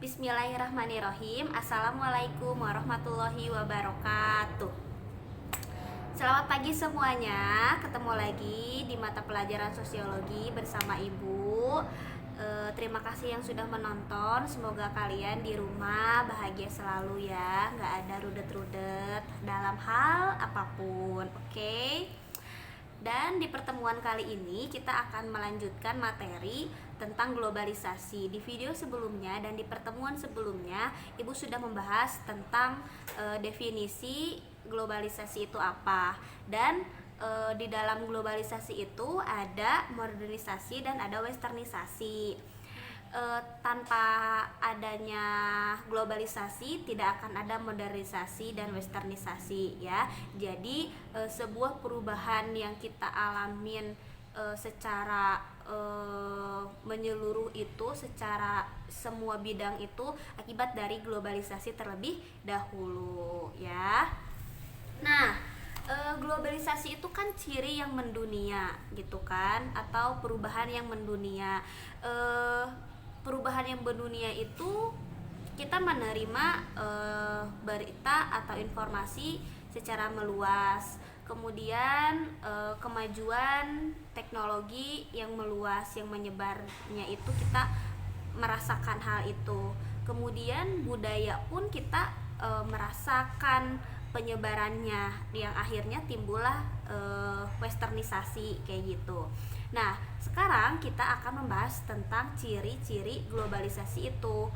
Bismillahirrahmanirrahim. Assalamualaikum warahmatullahi wabarakatuh. Selamat pagi semuanya. Ketemu lagi di mata pelajaran sosiologi bersama Ibu. Terima kasih yang sudah menonton. Semoga kalian di rumah bahagia selalu ya. Nggak ada rudet-rudet dalam hal apapun. Oke? Dan di pertemuan kali ini kita akan melanjutkan materi tentang globalisasi. Di video sebelumnya dan di pertemuan sebelumnya Ibu sudah membahas tentang definisi globalisasi itu apa. Dan di dalam globalisasi itu ada modernisasi dan ada westernisasi. Tanpa adanya globalisasi tidak akan ada modernisasi dan westernisasi ya. Jadi sebuah perubahan yang kita alamin secara menyeluruh itu, secara semua bidang itu akibat dari globalisasi terlebih dahulu ya. Nah, globalisasi itu kan ciri yang mendunia gitu kan, atau perubahan yang mendunia. Perubahan yang mendunia itu kita menerima berita atau informasi secara meluas. Kemudian kemajuan teknologi yang meluas, yang menyebarnya itu kita merasakan hal itu. Kemudian budaya pun kita merasakan penyebarannya, yang akhirnya timbullah westernisasi kayak gitu. Nah, sekarang kita akan membahas tentang ciri-ciri globalisasi itu.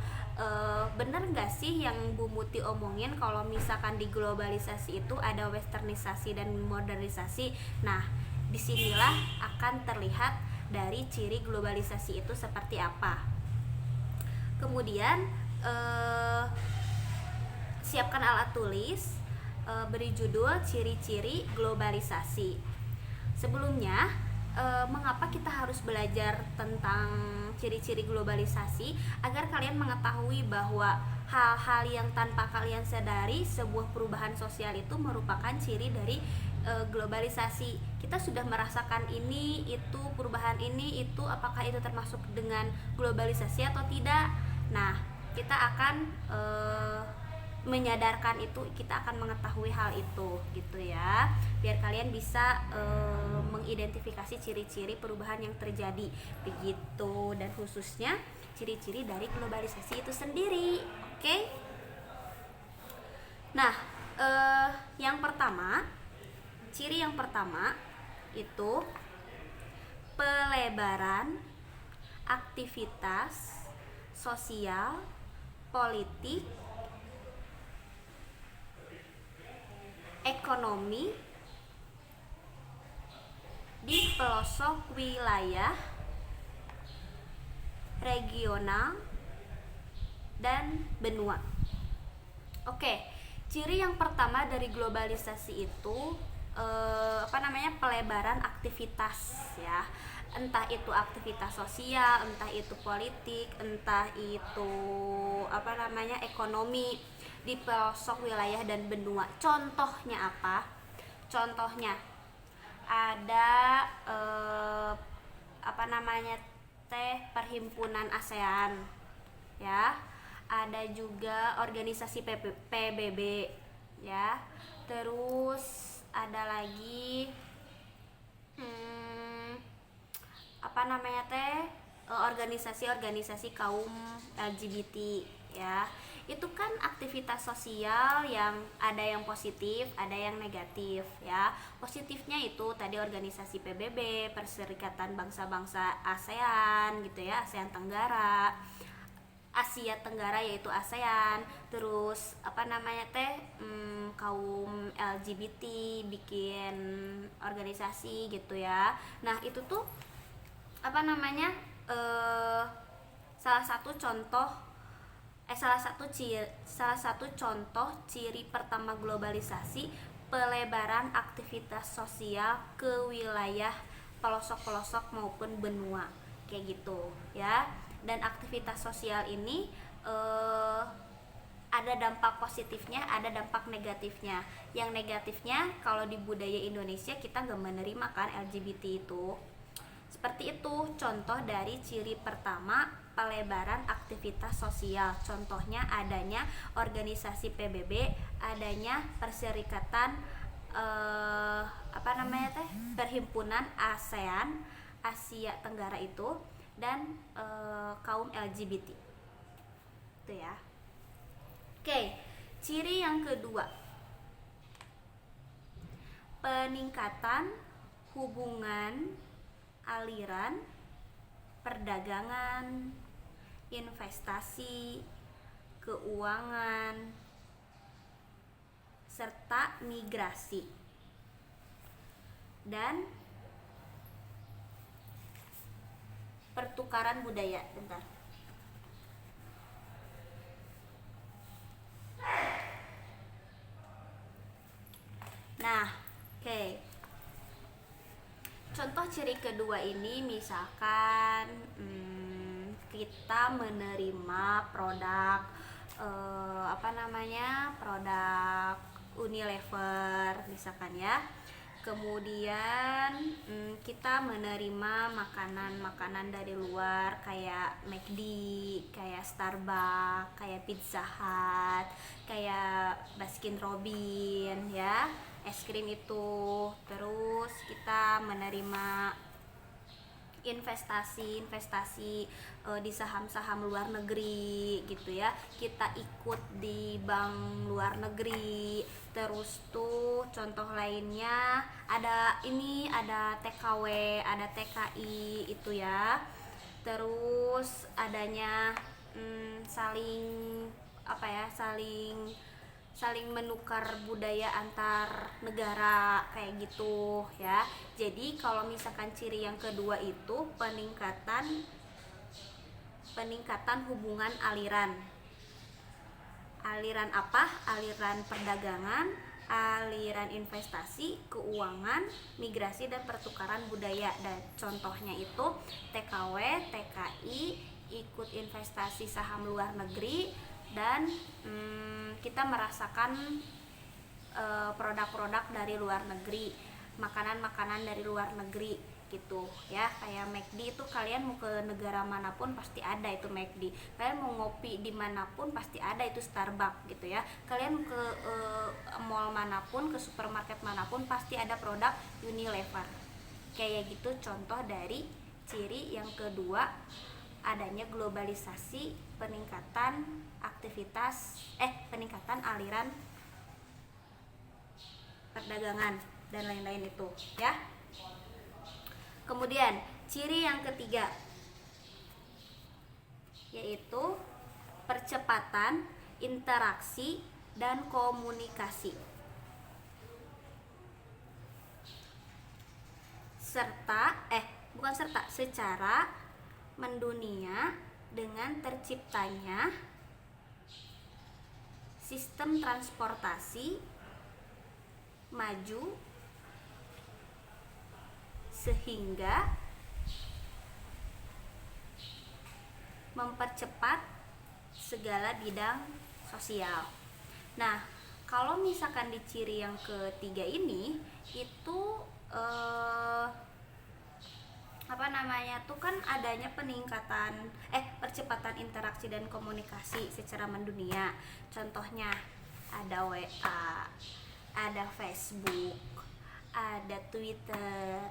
Bener gak sih yang Bu Muti omongin kalau misalkan di globalisasi itu ada westernisasi dan modernisasi? Nah, disinilah akan terlihat dari ciri globalisasi itu seperti apa. Kemudian siapkan alat tulis, beri judul ciri-ciri globalisasi. Sebelumnya, mengapa kita harus belajar tentang ciri-ciri globalisasi? Agar kalian mengetahui bahwa hal-hal yang tanpa kalian sadari, sebuah perubahan sosial itu merupakan ciri dari globalisasi. Kita sudah merasakan ini, itu, perubahan ini, itu, apakah itu termasuk dengan globalisasi atau tidak? Nah, kita akan menyadarkan itu, kita akan mengetahui hal itu gitu ya, biar kalian bisa mengidentifikasi ciri-ciri perubahan yang terjadi begitu, dan khususnya ciri-ciri dari globalisasi itu sendiri. Oke? Nah, yang pertama, ciri yang pertama itu pelebaran aktivitas sosial, politik, ekonomi di pelosok wilayah, regional, dan benua. Oke, ciri yang pertama dari globalisasi itu pelebaran aktivitas ya. Entah itu aktivitas sosial, entah itu politik, entah itu ekonomi di pelosok wilayah dan benua. Contohnya apa? Contohnya ada perhimpunan ASEAN ya. Ada juga organisasi PBB ya. Terus ada lagi organisasi-organisasi kaum LGBT ya. Itu kan aktivitas sosial yang ada yang positif, ada yang negatif ya. Positifnya itu tadi organisasi PBB, Perserikatan Bangsa-Bangsa ASEAN gitu ya, ASEAN Tenggara, Asia Tenggara yaitu ASEAN. Terus kaum LGBT bikin organisasi gitu ya. Nah, itu tuh salah satu contoh ciri pertama globalisasi, pelebaran aktivitas sosial ke wilayah pelosok-pelosok maupun benua kayak gitu ya. Dan aktivitas sosial ini ada dampak positifnya, ada dampak negatifnya. Yang negatifnya kalau di budaya Indonesia kita gak menerima kan LGBT itu. Seperti itu contoh dari ciri pertama pelebaran aktivitas sosial. Contohnya adanya organisasi PBB, adanya perserikatan perhimpunan ASEAN, Asia Tenggara itu, dan kaum LGBT. Itu ya. Oke, ciri yang kedua, peningkatan hubungan aliran perdagangan, investasi, keuangan, serta migrasi dan pertukaran budaya. Bentar. Nah, oke. Contoh ciri kedua ini misalkan kita menerima produk produk Unilever misalkan ya. Kemudian kita menerima makanan dari luar kayak McD, kayak Starbucks, kayak Pizza Hut, kayak Baskin Robbins ya, es krim itu. Terus kita menerima investasi di saham-saham luar negeri gitu ya, kita ikut di bank luar negeri. Terus tuh contoh lainnya ada TKW, ada TKI itu ya. Terus adanya saling menukar budaya antar negara kayak gitu ya. Jadi kalau misalkan ciri yang kedua itu peningkatan hubungan aliran apa? Aliran perdagangan, aliran investasi, keuangan, migrasi, dan pertukaran budaya. Dan contohnya itu TKW, TKI, ikut investasi saham luar negeri, dan kita merasakan produk-produk dari luar negeri, makanan-makanan dari luar negeri gitu ya. Kayak McD itu kalian mau ke negara manapun pasti ada itu McD. Kalian mau ngopi dimanapun pasti ada itu Starbucks gitu ya. Kalian ke mall manapun, ke supermarket manapun pasti ada produk Unilever. Kayak gitu contoh dari ciri yang kedua, adanya globalisasi, peningkatan aliran perdagangan dan lain-lain itu ya. Kemudian ciri yang ketiga yaitu percepatan interaksi dan komunikasi secara mendunia dengan terciptanya sistem transportasi maju sehingga mempercepat segala bidang sosial. Nah, kalau misalkan di ciri yang ketiga ini itu kan adanya percepatan interaksi dan komunikasi secara mendunia. Contohnya ada WA, ada Facebook, ada Twitter,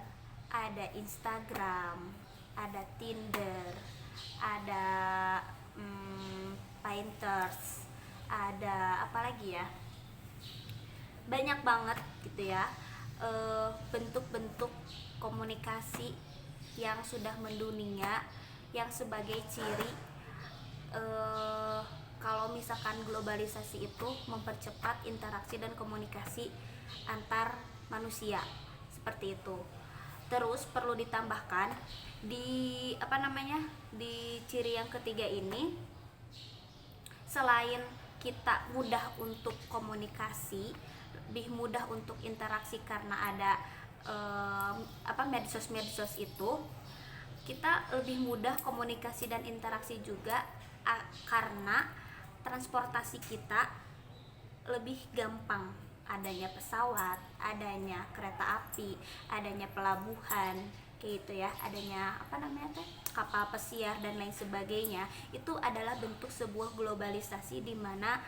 ada Instagram, ada Tinder, ada Pinterest, ada apa lagi ya? Banyak banget gitu ya, bentuk-bentuk komunikasi yang sudah mendunia, yang sebagai ciri kalau misalkan globalisasi itu mempercepat interaksi dan komunikasi antar manusia seperti itu. Terus perlu ditambahkan di ciri yang ketiga ini, selain kita mudah untuk komunikasi, lebih mudah untuk interaksi karena ada medsos itu, kita lebih mudah komunikasi dan interaksi juga karena transportasi kita lebih gampang, adanya pesawat, adanya kereta api, adanya pelabuhan kayak gitu ya, adanya kapal pesiar dan lain sebagainya, itu adalah bentuk sebuah globalisasi di mana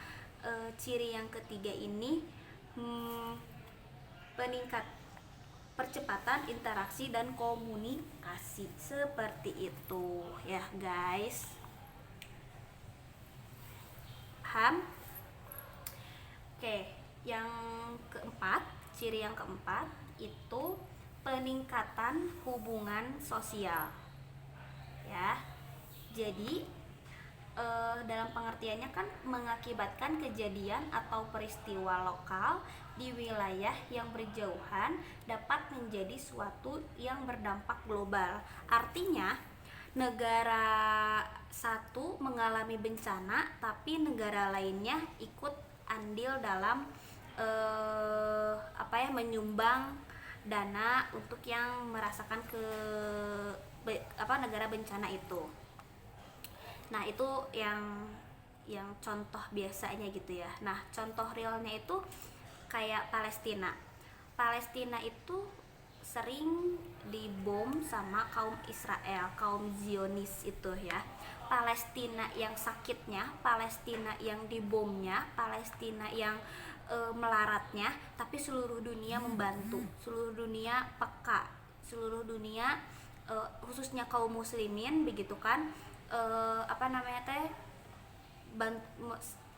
ciri yang ketiga ini peningkat percepatan interaksi dan komunikasi, seperti itu ya guys. Paham? Oke, yang keempat, ciri yang keempat itu peningkatan hubungan sosial ya. Jadi dalam pengertiannya kan mengakibatkan kejadian atau peristiwa lokal di wilayah yang berjauhan dapat menjadi suatu yang berdampak global. Artinya negara satu mengalami bencana tapi negara lainnya ikut andil dalam menyumbang dana untuk yang merasakan negara bencana itu. Nah, itu yang contoh biasanya gitu ya. Nah, contoh realnya itu kayak Palestina. Palestina itu sering dibom sama kaum Israel, kaum Zionis itu ya. Palestina yang sakitnya, Palestina yang dibomnya, Palestina yang melaratnya, tapi seluruh dunia membantu, seluruh dunia peka, seluruh dunia khususnya kaum muslimin begitu kan,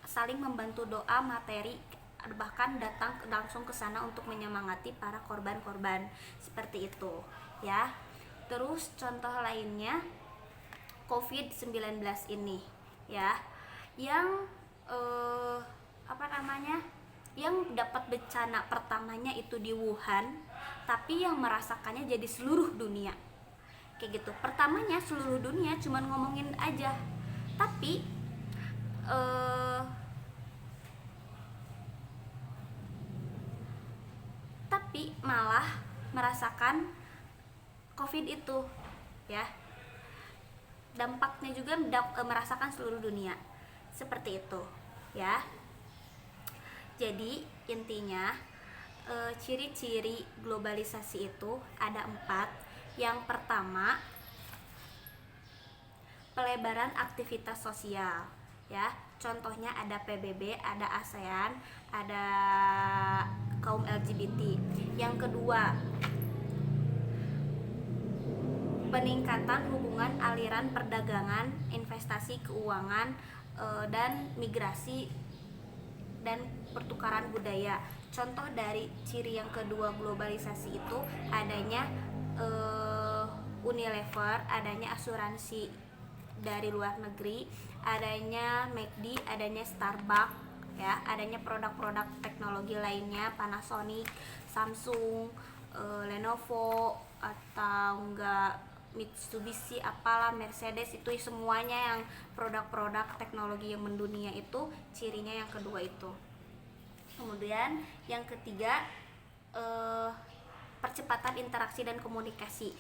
saling membantu doa, materi, bahkan datang langsung ke sana untuk menyemangati para korban-korban, seperti itu ya. Terus contoh lainnya COVID-19 ini ya, yang yang dapat bencana pertamanya itu di Wuhan, tapi yang merasakannya jadi seluruh dunia kayak gitu. Pertamanya seluruh dunia cuman ngomongin aja, tapi malah merasakan COVID itu ya, dampaknya juga merasakan seluruh dunia, seperti itu ya. Jadi intinya ciri-ciri globalisasi itu ada 4. Yang pertama, pelebaran aktivitas sosial ya. Contohnya ada PBB, ada ASEAN, ada kaum LGBT. Yang kedua, peningkatan hubungan aliran perdagangan, investasi, keuangan, dan migrasi dan pertukaran budaya. Contoh dari ciri yang kedua globalisasi itu adanya Unilever, adanya asuransi dari luar negeri, adanya McD, adanya Starbucks ya, adanya produk-produk teknologi lainnya, Panasonic, Samsung, Lenovo, atau enggak Mitsubishi, apalah, Mercedes, itu semuanya yang produk-produk teknologi yang mendunia itu cirinya yang kedua itu. Kemudian yang ketiga, percepatan interaksi dan komunikasi.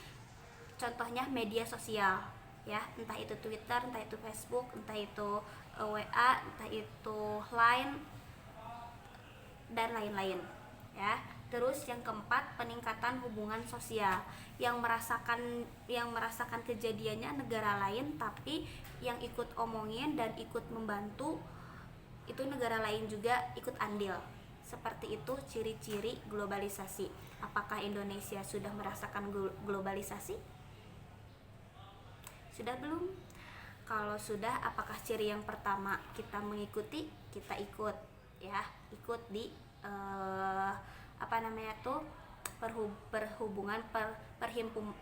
Contohnya media sosial ya, entah itu Twitter, entah itu Facebook, entah itu WA, entah itu Line dan lain-lain ya. Terus yang keempat, peningkatan hubungan sosial. Yang merasakan kejadiannya negara lain, tapi yang ikut omongin dan ikut membantu itu negara lain juga ikut andil. Seperti itu ciri-ciri globalisasi. Apakah Indonesia sudah merasakan globalisasi? Sudah belum? Kalau sudah, apakah ciri yang pertama kita mengikuti? Kita ikut ya, ikut di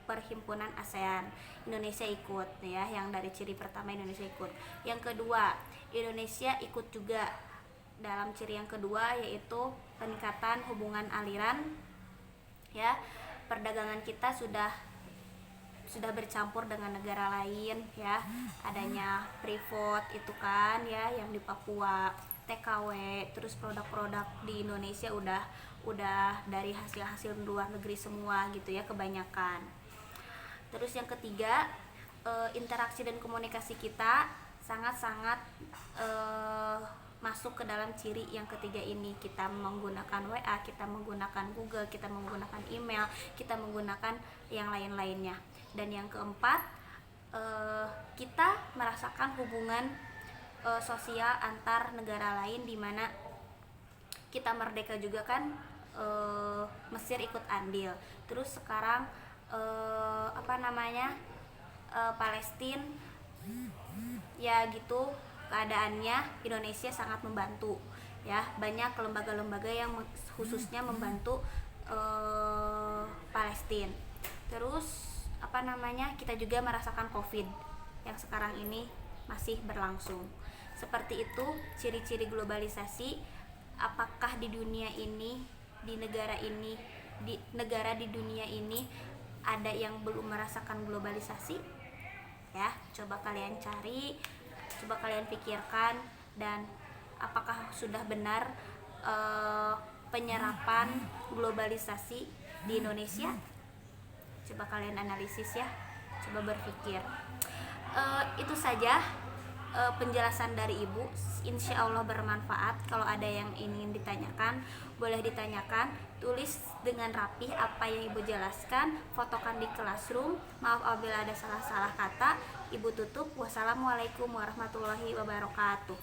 perhimpunan ASEAN. Indonesia ikut ya, yang dari ciri pertama Indonesia ikut. Yang kedua, Indonesia ikut juga dalam ciri yang kedua, yaitu peningkatan hubungan aliran ya. Perdagangan kita sudah bercampur dengan negara lain ya, adanya Freeport itu kan ya, yang di Papua, TKW, terus produk-produk di Indonesia udah dari hasil luar negeri semua gitu ya kebanyakan. Terus yang ketiga, interaksi dan komunikasi kita sangat-sangat masuk ke dalam ciri yang ketiga ini. Kita menggunakan WA, kita menggunakan Google, kita menggunakan email, kita menggunakan yang lain-lainnya. Dan yang keempat, kita merasakan hubungan sosial antar negara lain, di mana kita merdeka juga kan, Mesir ikut andil. Terus sekarang Palestina ya gitu keadaannya, Indonesia sangat membantu ya, banyak lembaga-lembaga yang khususnya membantu Palestina. Terus kita juga merasakan COVID yang sekarang ini masih berlangsung. Seperti itu ciri-ciri globalisasi. Apakah di dunia ini, di negara di dunia ini ada yang belum merasakan globalisasi? Ya, coba kalian cari, coba kalian pikirkan, dan apakah sudah benar penyerapan globalisasi di Indonesia? Coba kalian analisis ya, coba berpikir. Itu saja penjelasan dari Ibu, insya Allah bermanfaat. Kalau ada yang ingin ditanyakan, boleh ditanyakan, tulis dengan rapih apa yang Ibu jelaskan, fotokan di classroom. Maaf apabila ada salah-salah kata. Ibu tutup. Wassalamualaikum warahmatullahi wabarakatuh.